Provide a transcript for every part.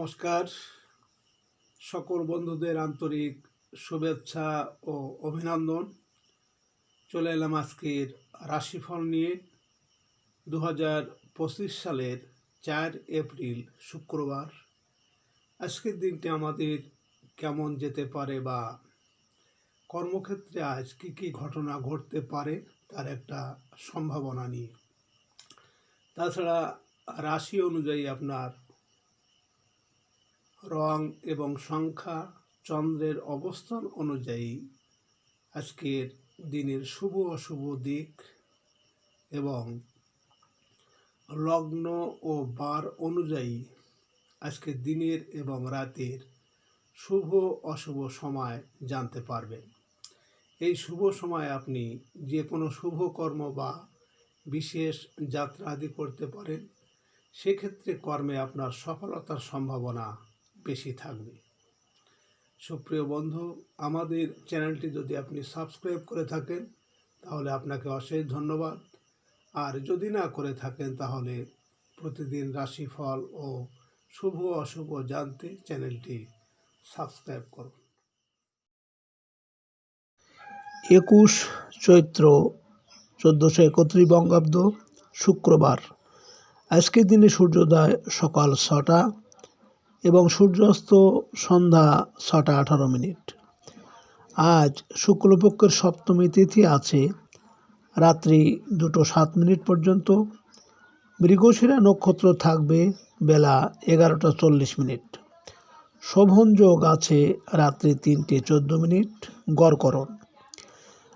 নমস্কার। সকল বন্ধুদের আন্তরিক শুভেচ্ছা ও অভিনন্দন। চলে এলাম আজকের রাশিফল নিয়ে। 2025 সালের 4 এপ্রিল শুক্রবার। আজকের দিনটি আমাদের কেমন যেতে পারে বা কর্মক্ষেত্রে আজ কী কী ঘটনা ঘটতে পারে তার একটা সম্ভাবনা নিয়ে। তাছাড়া রাশি অনুযায়ী আপনার রং এবং সংখ্যা, চন্দ্রের অবস্থান অনুযায়ী আজকের দিনের শুভ অশুভ দিক এবং লগ্ন ও বার অনুযায়ী আজকের দিনের এবং রাতের শুভ অশুভ সময় জানতে পারবেন। এই শুভ সময় আপনি যে কোনো শুভ কর্ম বা বিশেষ যাত্রা আদি করতে পারেন। সেক্ষেত্রে কর্মে আপনার সফলতার সম্ভাবনা বেশি থাকবে। সুপ্রিয় বন্ধু, আমাদের চ্যানেলটি যদি আপনি সাবস্ক্রাইব করে থাকেন তাহলে আপনাকে অশেষ ধন্যবাদ। আর যদি না করে থাকেন তাহলে প্রতিদিন রাশিফল ও শুভ অশুভ জানতে চ্যানেলটি সাবস্ক্রাইব করুন। 21 চৈত্র 1431 বঙ্গাব্দ শুক্রবার। আজকের দিনে সূর্যোদয় সকাল 6টা এবং সূর্যাস্ত সন্ধ্যা 6টা 18 মিনিট। আজ শুক্লপক্ষের সপ্তমী তিথি আছে রাত্রি 2টো 7 মিনিট পর্যন্ত। মৃগশিরা নক্ষত্র থাকবে বেলা 11টা 40 মিনিট। শোভন যোগ আছে রাত্রি 3টে 14 মিনিট গড়করণ।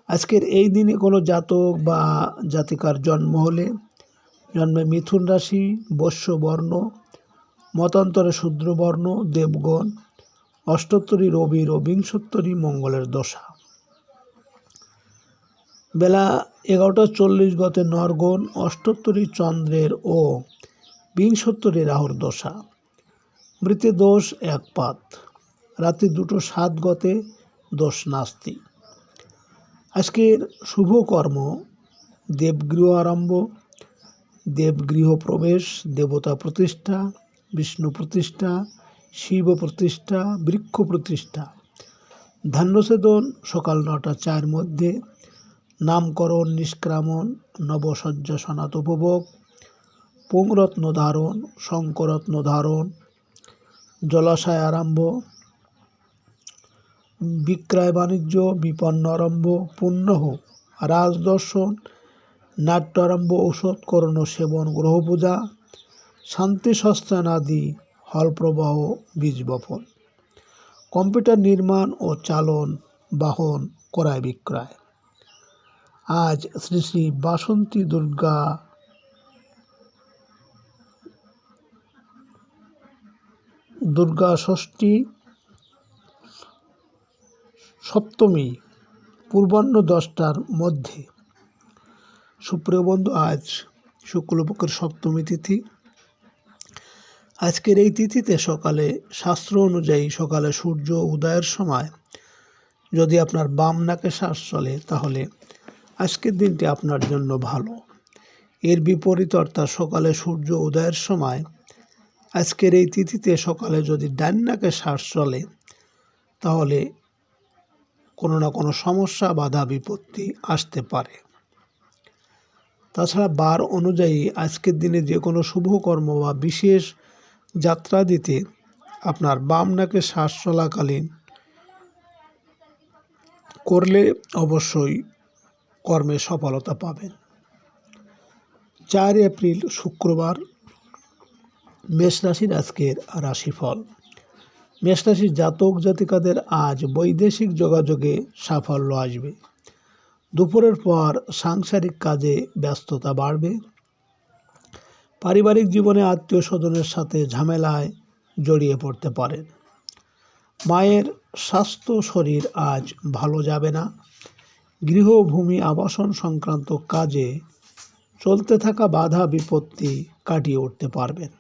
আজকের এই দিনে কোনো জাতক বা জাতিকার জন্ম হলে জন্মে মিথুন রাশি, বৈশ্য বর্ণ, মতান্তরে শূদ্র বর্ণ, দেবগণ, অষ্টোত্তরী রবির ও বিংশোত্তরী মঙ্গলের দশা। বেলা 11টা 40 গতে নরগণ, অষ্টোত্তরী চন্দ্রের ও বিংশোত্তরী রাহুর দশা। মৃতে দোষ একপাত। রাত্রি 2টো 7 গতে দোষ নাস্তি। আজকের শুভ কর্ম দেবগৃহ আরম্ভ, দেবগৃহ প্রবেশ, দেবতা প্রতিষ্ঠা, বিষ্ণু প্রতিষ্ঠা, শিব প্রতিষ্ঠা, বৃক্ষ প্রতিষ্ঠা। ধান্যছেদন সকাল 9টা 4 মধ্যে, নামকরণ, নিষ্ক্রামণ, নবসজ্জা সনাত উপভোগ, পুংরত্ন ধারণ, শঙ্করত্ন ধারণ, জলাশয় আরম্ভ, বিক্রয় বাণিজ্য, বিপন্ন আরম্ভ, পুণ্যহ, রাজদর্শন, নাট্য আরম্ভ, ঔষধ করণ সেবন, গ্রহ পূজা, শান্তি সস্থান আদি, হল প্রবাহ, বীজ বপন, কম্পিউটার নির্মাণ ও চালন, বাহন ক্রয় বিক্রয়। আজ শ্রী শ্রী বাসন্তী দুর্গা ষষ্ঠী সপ্তমী পূর্বাহ্ন 10টার মধ্যে। সুপ্রিয় বন্ধু, আজ শুক্লপক্ষের সপ্তমী তিথি। আজকের এই তিথিতে সকালে শাস্ত্র অনুযায়ী সকালে সূর্য উদয়ের সময় যদি আপনার বাম নাকে শ্বাস চলে তাহলে আজকের দিনটি আপনার জন্য ভালো। এর বিপরীত অর্থাৎ সকালে সূর্য উদয়ের সময় আজকের এই তিথিতে সকালে যদি ডান নাকে শ্বাস চলে তাহলে কোনো না কোনো সমস্যা, বাধা, বিপত্তি আসতে পারে। তাছাড়া বার অনুযায়ী আজকের দিনে যে কোনো শুভকর্ম বা বিশেষ যাত্রা দিতে আপনার বাম নাকে শ্বাস চলাকালীন করলে অবশ্যই কর্মে সফলতা পাবেন। 4 এপ্রিল শুক্রবার। মেষ রাশির আজকের রাশিফল। মেষ রাশির জাতক জাতিকাদের আজ বৈদেশিক যোগাযোগে সাফল্য আসবে। দুপুরের পর সাংসারিক কাজে ব্যস্ততা বাড়বে। পারিবারিক জীবনে আত্মীয় স্বজনের সাথে ঝামেলায় জড়িয়ে পড়তে পারেন। মায়ের স্বাস্থ্য শরীর আজ ভালো যাবে না। গৃহ, ভূমি, আবাসন সংক্রান্ত কাজে চলতে থাকা বাধা বিপত্তি কাটিয়ে উঠতে পারবেন।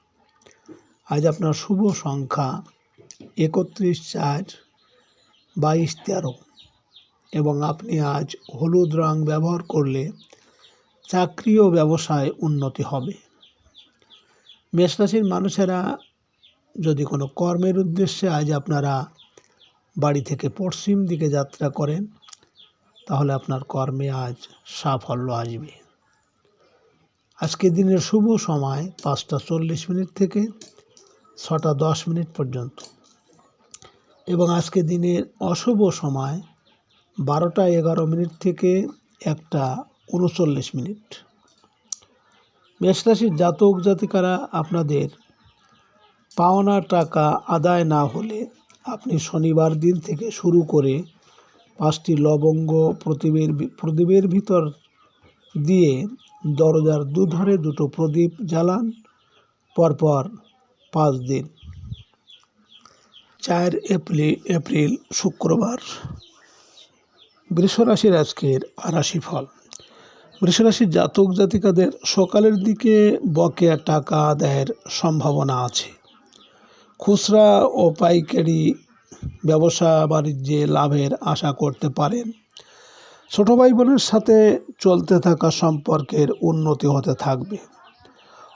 আজ আপনার শুভ সংখ্যা 31, 4, 22, 13 এবং আপনি আজ হলুদ রং ব্যবহার করলে চাকরি ও ব্যবসায় উন্নতি হবে। মেষ রাশির মানুষেরা যদি কোনো কর্মের উদ্দেশ্যে আজ আপনারা বাড়ি থেকে পশ্চিম দিকে যাত্রা করেন, তাহলে আপনার কর্মে আজ সাফল্য আসবে। আজকে দিনের শুভ সময় 5:40 থেকে 6:10 পর্যন্ত, এবং আজকে দিনের অশুভ সময় 12:11 থেকে 1:39। মেষ রাশির জাতক জাতিকারা, আপনাদের পাওনা টাকা আদায় না হলে আপনি শনিবার দিন থেকে শুরু করে 5টি লবঙ্গ প্রদীপের ভিতর দিয়ে দরজার দুধারে 2টো প্রদীপ জ্বালান, পরপর 5 দিন। 4 এপ্রিল শুক্রবার। বৃষ রাশির আজকের রাশিফল। বৃষ রাশির জাতক জাতিকাদের সকালের দিকে বকেয়া টাকা আদায়ের সম্ভাবনা আছে। খুচরা ও পাইকারি ব্যবসা বাণিজ্যে লাভের আশা করতে পারেন। ছোট ভাই বোনের সাথে চলতে থাকা সম্পর্কের উন্নতি হতে থাকবে।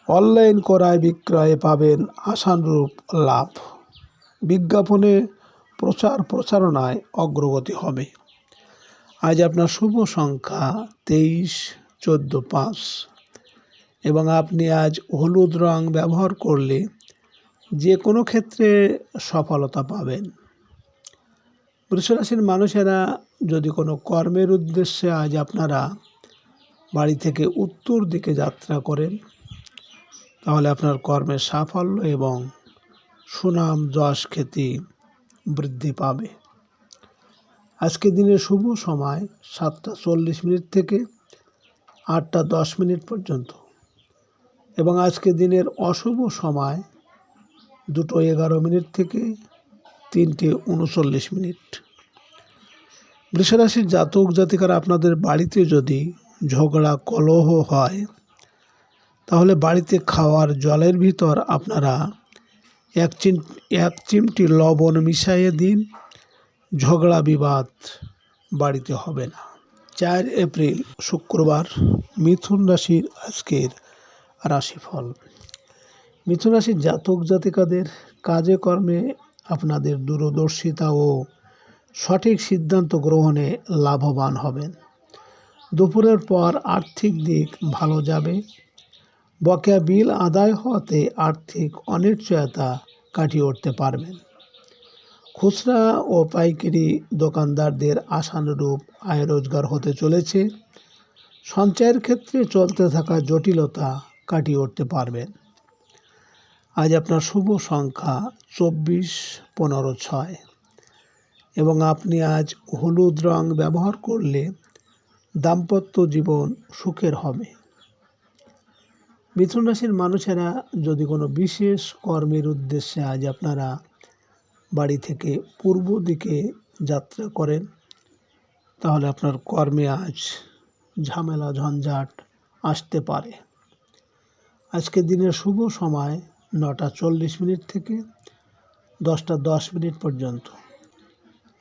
অনলাইন ক্রয় বিক্রয়ে পাবেন আশানুরূপ লাভ। বিজ্ঞাপনে প্রচারণায় অগ্রগতি হবে। আজ আপনার শুভ সংখ্যা 23, 14, 5, এবং আপনি আজ হলুদ রং ব্যবহার করলে যে কোনো ক্ষেত্রে সফলতা পাবেন। বৃষ রাশির মানুষেরা যদি কোনো কর্মের উদ্দেশ্যে আজ আপনারা বাড়ি থেকে উত্তর দিকে যাত্রা করেন, তাহলে আপনার কর্মের সাফল্য এবং সুনাম যশ খ্যাতি বৃদ্ধি পাবে। আজকে দিনের শুভ সময় 7:40 থেকে 8:10 পর্যন্ত, এবং আজকে দিনের অশুভ সময় 2:11 থেকে 3:39। বৃষ রাশির জাতক জাতিকারা, আপনাদের বাড়িতে যদি ঝগড়া কলহ হয়, তাহলে বাড়িতে খাওয়ার জলের ভিতর আপনারা 1 চিমটি লবণ মিশিয়ে দিন। ঝগড়া বিবাদ বাড়িতে হবে না। 4 এপ্রিল শুক্রবার। মিথুন রাশির আজকের রাশিফল। মিথুন রাশির জাতক জাতিকাদের কাজে কর্মে আপনাদের দূরদর্শিতা ও সঠিক সিদ্ধান্ত গ্রহণে লাভবান হবেন। দুপুরের পর আর্থিক দিক ভালো যাবে। বকেয়া বিল আদায় হওয়াতে আর্থিক অনিশ্চয়তা কাটিয়ে উঠতে পারবেন। খুচরা ও পাইকারি দোকানদারদের আশানুরূপ আয় রোজগার হতে চলেছে। সঞ্চয়ের ক্ষেত্রে চলতে থাকা জটিলতা কাটিয়ে উঠতে পারবেন। আজ আপনার শুভ সংখ্যা 24, 15, 6, এবং আপনি আজ হলুদ রং ব্যবহার করলে দাম্পত্য জীবন সুখের হবে। মিথুন রাশির মানুষেরা যদি কোনো বিশেষ কর্মের উদ্দেশ্যে আজ আপনারা বাড়ি থেকে পূর্ব দিকে যাত্রা করেন, তাহলে আপনার কর্মে আজ ঝামেলা ঝঞ্ঝাট আসতে পারে। আজকে দিনের শুভ সময় 9:40 থেকে 10:10 পর্যন্ত,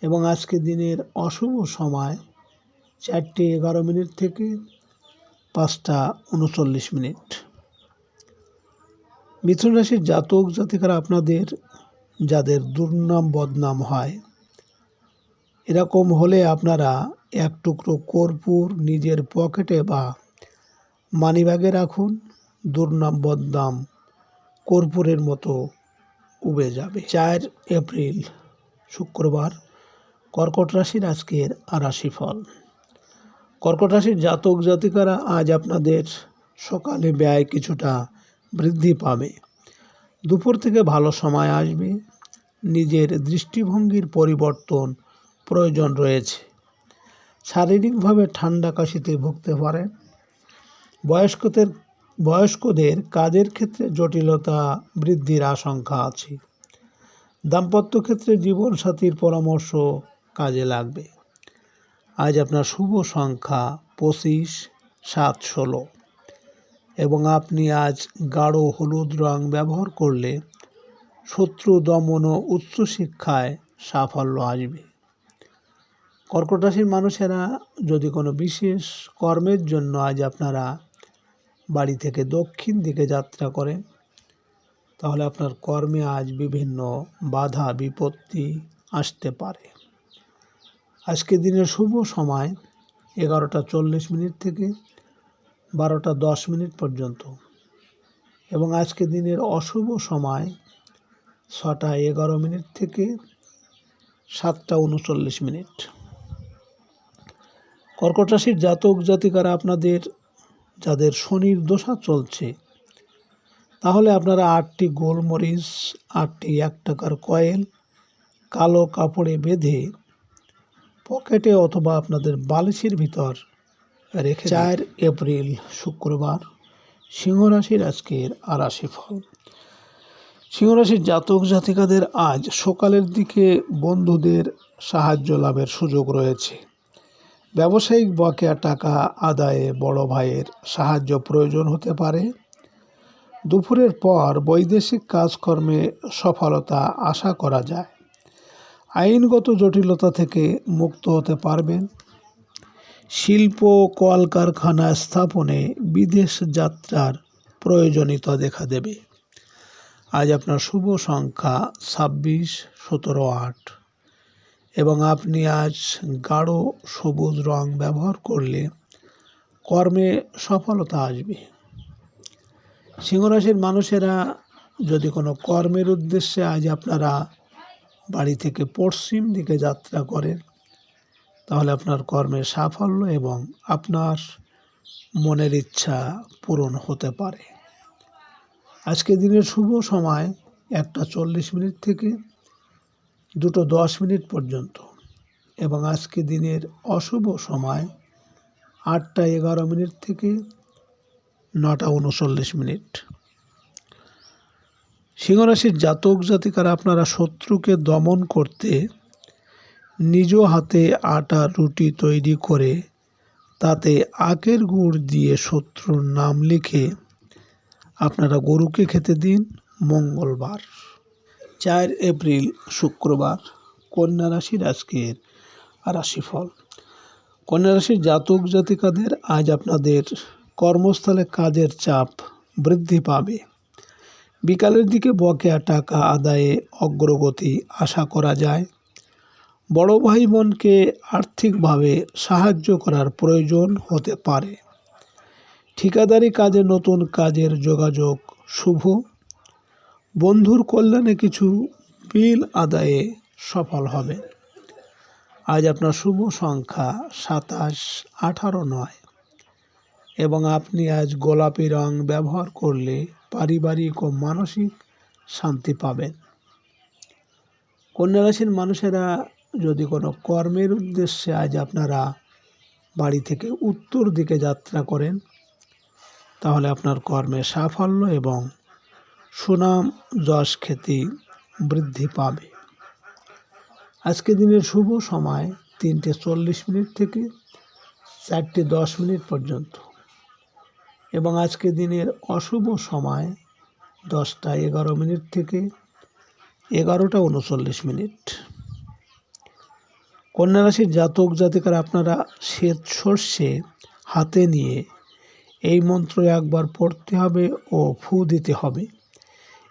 এবং আজকে দিনের অশুভ সময় 4:11 থেকে 5:39। মিথুন রাশির জাতক জাতিকারা, আপনাদের যাদের দুর্নাম বদনাম হয়, এরকম হলে আপনারা 1 টুকরো কর্পূর নিজের পকেটে বা মানিব্যাগে রাখুন। দুর্নাম বদনাম কর্পূরের মতো উবে যাবে। 4 এপ্রিল শুক্রবার। কর্কট রাশির আজকের রাশিফল। কর্কট রাশির জাতক জাতিকারা, আজ আপনাদের সকালে ব্যয় কিছুটা বৃদ্ধি পাবে। দুপুর থেকে ভালো সময় আসবে। নিজের দৃষ্টিভঙ্গির পরিবর্তন প্রয়োজন রয়েছে। শারীরিকভাবে ঠান্ডা কাশিতে ভুগতে পারেন। বয়স্কদের কাজের ক্ষেত্রে জটিলতা বৃদ্ধির আশঙ্কা আছে। দাম্পত্য ক্ষেত্রে জীবনসাথীর পরামর্শ কাজে লাগবে। আজ আপনার শুভ সংখ্যা 25, 7, 16, এবং আপনি আজ গাঢ় হলুদ রং ব্যবহার করলে শত্রু দমন ও উচ্চশিক্ষায় সাফল্য আসবে। কর্কট রাশির মানুষেরা যদি কোনো বিশেষ কর্মের জন্য আজ আপনারা বাড়ি থেকে দক্ষিণ দিকে যাত্রা করেন, তাহলে আপনার কর্মে আজ বিভিন্ন বাধা বিপত্তি আসতে পারে। আজকে দিনের শুভ সময় 11:40 থেকে 12:10 পর্যন্ত এবং আজকে দিনের অশুভ সময় 6:11 থেকে 7:39। কর্কট রাশির জাতক জাতিকারা আপনাদের যাদের শনির দশা চলছে, তাহলে আপনারা 8টি গোলমরিচ, 8টি 1 টাকার কয়েন কালো কাপড়ে বেঁধে পকেটে অথবা আপনাদের বালিশের ভিতর রেখে 4 এপ্রিল শুক্রবার সিংহ রাশির আজকের রাশিফল। সিংহ রাশির জাতক জাতিকাদের আজ সকালের দিকে বন্ধুদের সাহায্য লাভের সুযোগ রয়েছে। ব্যবসায়িক বকেয়া টাকা আদায়ে বড় ভাইয়ের সাহায্য প্রয়োজন হতে পারে। দুপুরের পর বৈদেশিক কাজকর্মে সফলতা আশা করা যায়। আইনগত জটিলতা থেকে মুক্ত হতে পারবেন। শিল্প কলকারখানা স্থাপনে বিদেশ যাত্রার প্রয়োজনীয়তা দেখা দেবে। আজ আপনার শুভ সংখ্যা 26, 17, 8 এবং আপনি আজ গাঢ় সবুজ রং ব্যবহার করলে কর্মে সফলতা আসবে। সিংহ রাশির মানুষেরা যদি কোনো কর্মের উদ্দেশ্যে আজ আপনারা বাড়ি থেকে পশ্চিম দিকে যাত্রা করেন, তাহলে আপনার কর্মের সাফল্য এবং আপনার মনের ইচ্ছা পূরণ হতে পারে। আজকে দিনের শুভ সময় 1:40 থেকে 2:10 পর্যন্ত এবং আজকে দিনের অশুভ সময় 8:11 থেকে 9:39। সিংহ রাশির জাতক জাতিকারা আপনারা শত্রুকে দমন করতে নিজ হাতে আটার রুটি তৈরি করে তাতে আখের গুড় দিয়ে শত্রুর নাম লিখে আপনারা গরুকে খেতে দিন মঙ্গলবার। 4 এপ্রিল শুক্রবার কন্যা রাশির আজকের রাশিফল। কন্যা রাশির জাতক জাতিকাদের আজ আপনাদের কর্মস্থলে কাজের চাপ বৃদ্ধি পাবে। বিকালের দিকে বকেয়া টাকা আদায়ে অগ্রগতি আশা করা যায়। বড় ভাই বোনকে আর্থিকভাবে সাহায্য করার প্রয়োজন হতে পারে। ঠিকাদারি কাজে নতুন কাজের যোগাযোগ শুভ। বন্ধুর কল্যাণে কিছু বিল আদায়ে সফল হবে। আজ আপনার শুভ সংখ্যা 27, 18, 9 এবং আপনি আজ গোলাপি রং ব্যবহার করলে পারিবারিক ও মানসিক শান্তি পাবেন। কন্যা রাশির মানুষেরা যদি কোনো কর্মের উদ্দেশ্যে আজ আপনারা বাড়ি থেকে উত্তর দিকে যাত্রা করেন, তাহলে আপনার কর্মে সাফল্য এবং সুনাম যশ খ্যাতি বৃদ্ধি পাবে। আজকে দিনের শুভ সময় 3:40 থেকে 4:10 পর্যন্ত এবং আজকে দিনের অশুভ সময় 10:11 থেকে 11:39। কন্যা রাশির জাতক জাতিকারা আপনারা শ্বেত সর্ষে হাতে নিয়ে এই মন্ত্র একবার পড়তে হবে ও ফু দিতে হবে।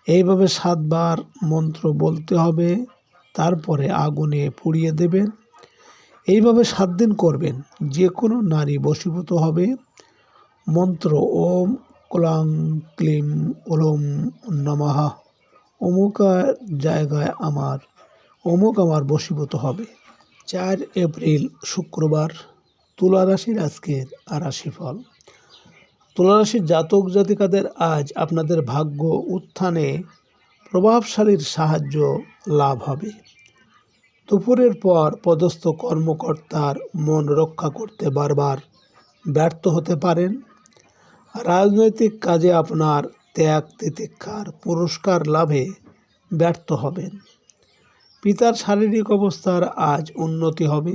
এইভাবে 7 বার মন্ত্র বলতে হবে, তারপরে আগুনে পুড়িয়ে দেবেন। এইভাবে 7 দিন করবেন। যে কোনো নারী বশীভূত হবে। মন্ত্র ওম ক্লাং ক্লিম ওলম নমঃ অমুক জায়গায় অমুক আমার বশীভূত হবে। 4 এপ্রিল শুক্রবার তুলা রাশির আজকের রাশিফল। তুলা রাশির জাতক জাতিকাদের আজ আপনাদের ভাগ্য উত্থানে প্রভাবশালীর সাহায্য লাভ হবে। দুপুরের পর পদস্থ কর্মকর্তার মন রক্ষা করতে বারবার ব্যর্থ হতে পারেন। রাজনৈতিক কাজে আপনার ত্যাগ তিতিক্ষার পুরস্কার লাভে ব্যর্থ হবেন। পিতার শারীরিক অবস্থার আজ উন্নতি হবে।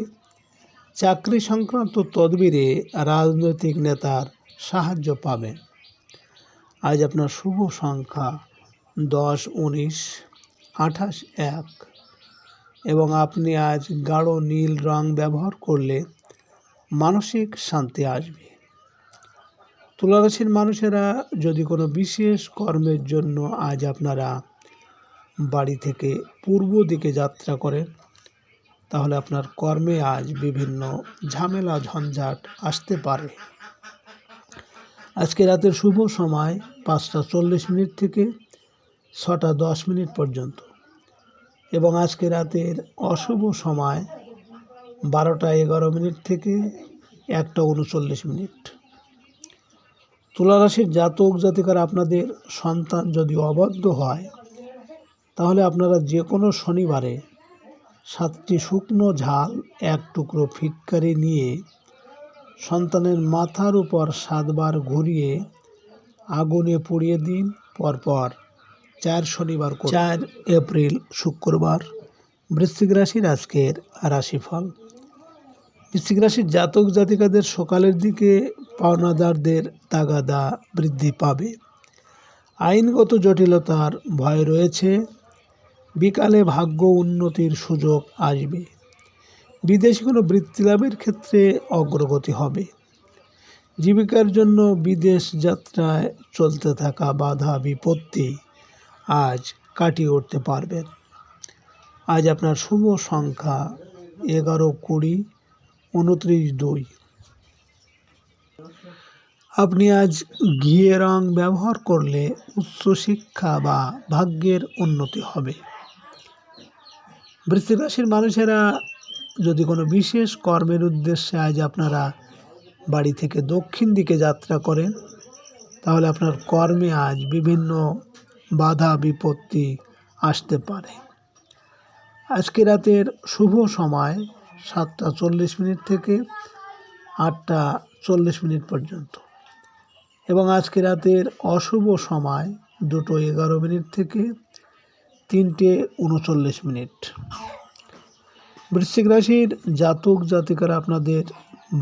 চাকরি সংক্রান্ত তদবিরে রাজনৈতিক নেতার সাহায্য পাবেন। আজ আপনার শুভ সংখ্যা 10, 19, 28, 1 এবং আপনি আজ গাঢ় নীল রং ব্যবহার করলে মানসিক শান্তি আসবে। তুলা রাশির মানুষেরা যদি কোনো বিশেষ কর্মের জন্য আজ আপনারা বাড়ি থেকে পূর্ব দিকে যাত্রা করেন, তাহলে আপনার কর্মে আজ বিভিন্ন ঝামেলা ঝঞ্ঝাট আসতে পারে। আজকে রাতের শুভ সময় 5:40 থেকে 6:10 পর্যন্ত এবং আজকে রাতের অশুভ সময় 12:11 থেকে 1:39। তুলা রাশির জাতক জাতিকারা আপনাদের সন্তান যদি অবাধ্য হয়, তাহলে আপনারা যে কোনো শনিবারে 7টি শুকনো ঝাল 1 টুকরো ফিটকারি নিয়ে সন্তানের মাথার উপর 7 বার ঘুরিয়ে আগুনে পুড়িয়ে দিন। পরপর 4 শনিবার 4 এপ্রিল শুক্রবার। বৃশ্চিক রাশির আজকের রাশিফল। বৃশ্চিক রাশির জাতক জাতিকাদের সকালের দিকে পাওনাদারদের তাগাদা বৃদ্ধি পাবে। আইনগত জটিলতার ভয় রয়েছে। বিকালে ভাগ্য উন্নতির সুযোগ আসবে। বিদেশি কোনো বৃত্তি লাভের ক্ষেত্রে অগ্রগতি হবে। জীবিকার জন্য বিদেশ যাত্রায় চলতে থাকা বাধা বিপত্তি আজ কাটিয়ে উঠতে পারবেন। আজ আপনার শুভ সংখ্যা 11, 20, 29, 2। আপনি আজ ঘিয়ে রং ব্যবহার করলে উচ্চশিক্ষা বা ভাগ্যের উন্নতি হবে। বৃশ্চিক রাশির মানুষেরা যদি কোনো বিশেষ কর্মের উদ্দেশ্যে আজ আপনারা বাড়ি থেকে দক্ষিণ দিকে যাত্রা করেন, তাহলে আপনার কর্মে আজ বিভিন্ন বাধা বিপত্তি আসতে পারে। আজকে রাতের শুভ সময় 7:40 থেকে 8:40 পর্যন্ত এবং আজকে রাতের অশুভ সময় 2:11 থেকে 3:39। বৃশ্চিক রাশির জাতক জাতিকারা আপনাদের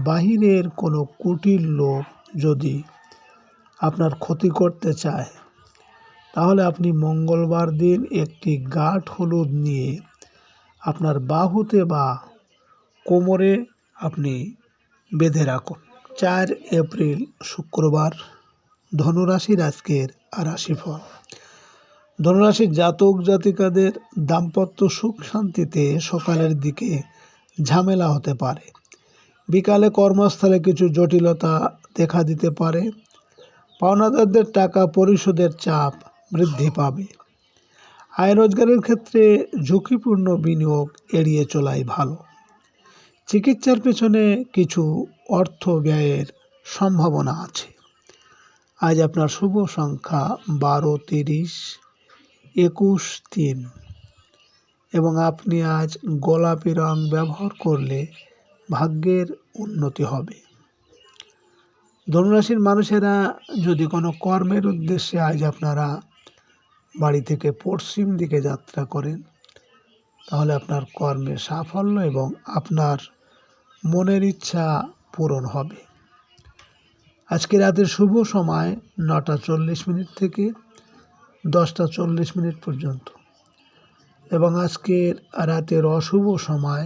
বাহিরের কোনো কুটিল লোক যদি আপনার ক্ষতি করতে চায়, তাহলে আপনি মঙ্গলবার দিন একটি গাঁঠ হলুদ নিয়ে আপনার বাহুতে বা কোমরে আপনি বেঁধে রাখুন। 4 এপ্রিল শুক্রবার। ধনুরাশির আজকের রাশিফল। ধনুরাশির জাতক জাতিকাদের দাম্পত্য সুখ শান্তিতে সকালের দিকে ঝামেলা হতে পারে। বিকালে কর্মস্থলে কিছু জটিলতা দেখা দিতে পারে। পাওনাদারদের টাকা পরিশোধের চাপ বৃদ্ধি পাবে। আয় রোজগারের ক্ষেত্রে ঝুঁকিপূর্ণ বিনিয়োগ এড়িয়ে চলাই ভালো। চিকিৎসার পেছনে কিছু অর্থ ব্যয়ের সম্ভাবনা আছে। আজ আপনার শুভ সংখ্যা 12, 30, 21, 3 এবং আপনি আজ গোলাপি রং ব্যবহার করলে ভাগ্যের উন্নতি হবে। ধনুরাশির মানুষেরা যদি কোনো কর্মের উদ্দেশ্যে আজ আপনারা বাড়ি থেকে পশ্চিম দিকে যাত্রা করেন, তাহলে আপনার কর্মে সাফল্য এবং আপনার মনের ইচ্ছা পূরণ হবে। আজকে রাতের শুভ সময় 9:40 থেকে 10:40 পর্যন্ত এবং আজকের রাতের অশুভ সময়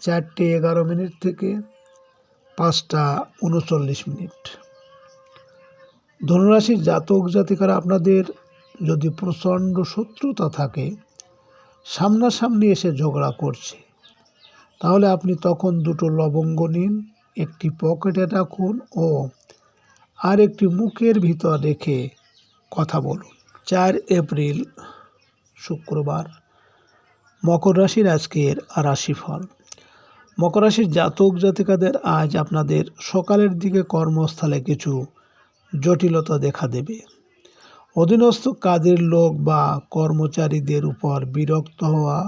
4:11 থেকে 5:39। ধনুরাশির জাতক জাতিকারা আপনাদের যদি প্রচণ্ড শত্রুতা থাকে, সামনাসামনি এসে ঝগড়া করছে, তাহলে আপনি তখন 2টো লবঙ্গ নিন, একটি পকেটে রাখুন ও আর একটি মুখের ভিতর রেখে কথা বলুন। 4 এপ্রিল শুক্রবার। মকর রাশির আজকের রাশিফল। মকর রাশির জাতক জাতিকাদের আজ আপনাদের সকালের দিকে কর্মস্থলে কিছু জটিলতা দেখা দেবে। অধীনস্থ কাজের লোক বা কর্মচারীদের উপর বিরক্ত হওয়া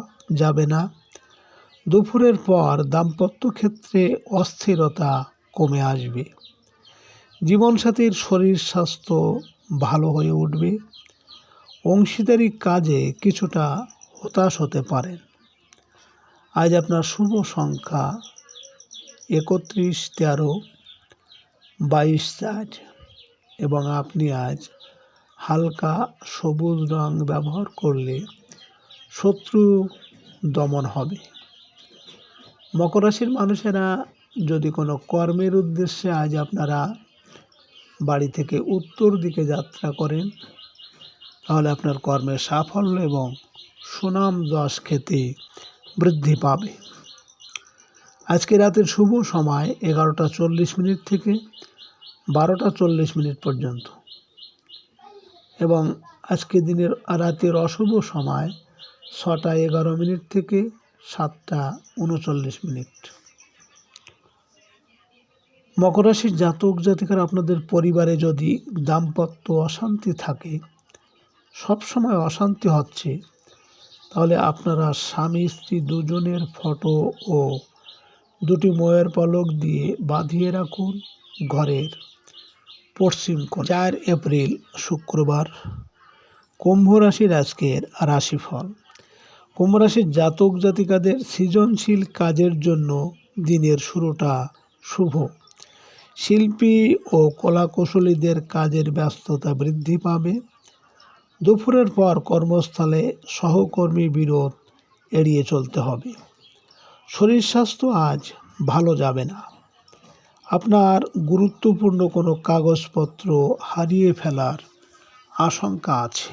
যাবে না। দুপুরের পর দাম্পত্য ক্ষেত্রে অস্থিরতা কমে আসবে। জীবনসাথীর শরীর স্বাস্থ্য ভালো হয়ে উঠবে। অংশীদারি কাজে কিছুটা হতাশ হতে পারেন। আজ আপনার শুভ সংখ্যা 31, 13, 22, 4 এবং আপনি আজ হালকা সবুজ রং ব্যবহার করলে শত্রু দমন হবে। মকর রাশির মানুষেরা যদি কোনো কর্মের উদ্দেশ্যে আজ আপনারা বাড়ি থেকে উত্তর দিকে যাত্রা করেন, তাহলে আপনার কর্মের সাফল্য এবং সুনাম যশ খ্যাতি বৃদ্ধি পাবে। আজকে রাতের শুভ সময় 11:40 থেকে 12:40 পর্যন্ত এবং আজকে রাতের অশুভ সময় 6:11 থেকে 7:39। মকর রাশির জাতক জাতিকারা, আপনাদের পরিবারে যদি দাম্পত্য অশান্তি থাকে, সবসময় অশান্তি হচ্ছে, তাহলে আপনারা স্বামী স্ত্রী দুজনের ফটো ও 2টি ময়ের পলক দিয়ে বাঁধিয়ে রাখুন ঘরের পশ্চিম কোণে। 4 এপ্রিল শুক্রবার, কুম্ভ রাশির আজকের রাশিফল। কুম্ভ রাশির জাতক জাতিকাদের সৃজনশীল কাজের জন্য দিনের শুরুটা শুভ। শিল্পী ও কলাকুশলীদের কাজের ব্যস্ততা বৃদ্ধি পাবে। দুপুরের পর কর্মস্থলে সহকর্মী বিরোধ এড়িয়ে চলতে হবে। শরীর স্বাস্থ্য আজ ভালো যাবে না। আপনার গুরুত্বপূর্ণ কোনো কাগজপত্র হারিয়ে ফেলার আশঙ্কা আছে।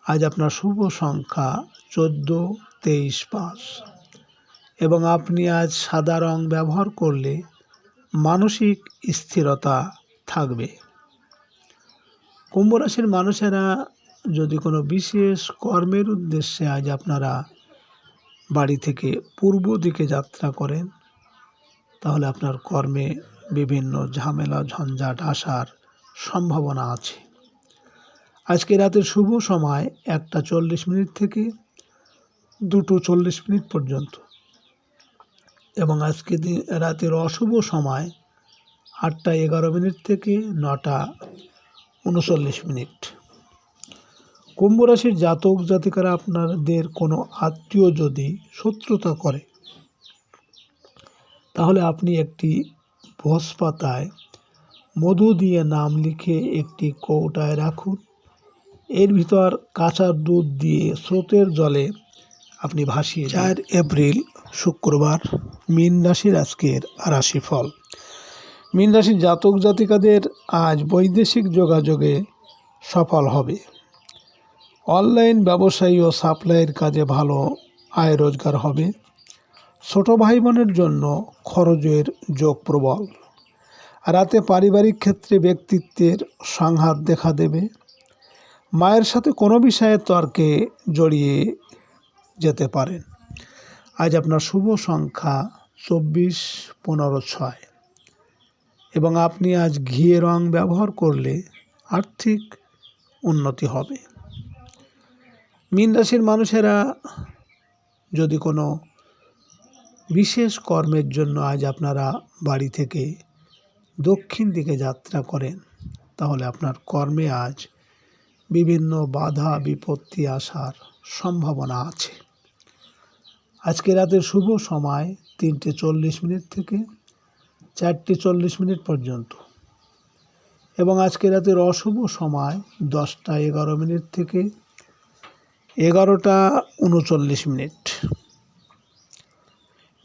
আজ আপনার শুভ সংখ্যা 14, 23, 5 এবং আপনি আজ সাদা রং ব্যবহার করলে মানসিক স্থিরতা থাকবে। কুম্ভ রাশির মানুষেরা যদি কোনো বিশেষ কর্মের উদ্দেশ্যে আজ আপনারা বাড়ি থেকে পূর্ব দিকে যাত্রা করেন, তাহলে আপনার কর্মে বিভিন্ন ঝামেলা ঝঞ্ঝাট আসার সম্ভাবনা আছে। আজকে রাতের শুভ সময় 1:40 থেকে 2:40 পর্যন্ত এবং আজকে রাতের অশুভ সময় 8:11 থেকে 9:39। কুম্ভ রাশির জাতক জাতিকারা, আপনাদের কোনো আত্মীয় যদি শত্রুতা করে, তাহলে আপনি একটি ভোজ পাতায় মধু দিয়ে নাম লিখে একটি কৌটায় রাখুন। এর ভিতর কাঁচা দুধ দিয়ে স্রোতের জলে আপনি ভাসিয়ে দিন। 4 এপ্রিল শুক্রবার, মীন রাশির আজকের রাশিফল। মীন রাশির জাতক জাতিকাদের আজ বৈদেশিক যোগাযোগে সফল হবে। অনলাইন ব্যবসায়ী ও সাপ্লাইয়ের কাজে ভালো আয় রোজগার হবে। ছোট ভাই বোনের জন্য খরচের যোগ প্রবল। রাতে পারিবারিক ক্ষেত্রে ব্যক্তিত্বের সংঘাত দেখা দেবে। মায়ের সাথে কোনো বিষয়ে তর্কে জড়িয়ে যেতে পারেন। আজ আপনার শুভ সংখ্যা 24, 15, 6 এবং আপনি আজ ঘিয়ে রং ব্যবহার করলে আর্থিক উন্নতি হবে। মীন রাশির মানুষেরা যদি কোনো বিশেষ কর্মের জন্য আজ আপনারা বাড়ি থেকে দক্ষিণ দিকে যাত্রা করেন, তাহলে আপনার কর্মে আজ বিভিন্ন বাধা বিপত্তি আসার সম্ভাবনা আছে। আজকে রাতের শুভ সময় 3:40 থেকে 4:40 পর্যন্ত এবং আজকে রাতের অশুভ সময় 10:11 থেকে 11:39।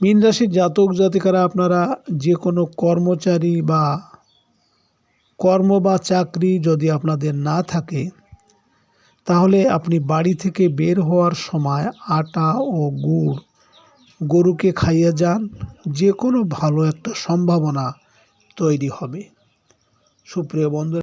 মীন রাশির জাতক জাতিকারা, আপনারা যে কোনো কর্মচারী বা চাকরি যদি আপনাদের না থাকে, তাহলে আপনি বাড়ি থেকে বের হওয়ার সময় আটা ও গুড় গরুকে খাইয়ে যান। যে কোনো ভালো একটা সম্ভাবনা তৈরি হবে। সুপ্রিয় বন্ধু।